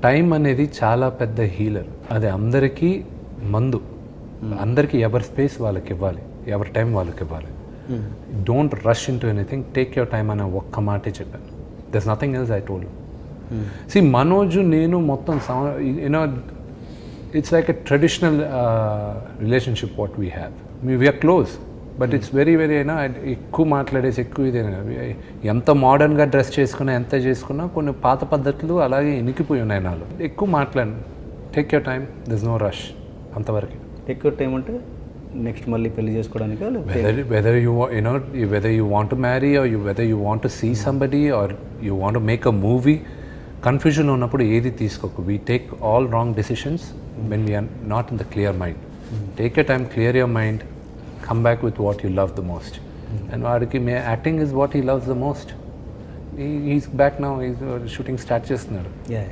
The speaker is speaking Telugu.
టైం అనేది చాలా పెద్ద హీలర్. అది అందరికీ మందు. అందరికీ ఎవరి స్పేస్ వాళ్ళకి ఇవ్వాలి, ఎవరి టైం వాళ్ళకి ఇవ్వాలి. Don't rush into anything, take your time అనే ఒక్క మాటే చెప్పాను. There's nothing else I told. See Manoj నేను మొత్తం you know it's like a traditional relationship what we have. We're close, but it's very very అయినా ఎక్కువ మాట్లాడేసి ఎక్కువ ఇదేనా. ఎంత మోడర్న్గా డ్రెస్ చేసుకున్నా ఎంత చేసుకున్నా కొన్ని పాత పద్ధతులు అలాగే ఎనికిపోయి ఉన్నాయి నాలో. ఎక్కువ మాట్లాడను. Take your time, there's no rush, అంతవరకు. టేక్ యువర్ టైం అంటే నెక్స్ట్ మళ్ళీ పెళ్లి చేసుకోవడానికి, whether you want to marry or whether you want to see somebody or you want to make a movie, confusion ఉన్నప్పుడు ఏది తీసుకోకు. We take all wrong decisions when we are not in the clear mind. Take your time, clear your mind, come back with what you love the most. And వాడికి acting is what he loves the most. He's back now, he's shooting statues now. Yeah.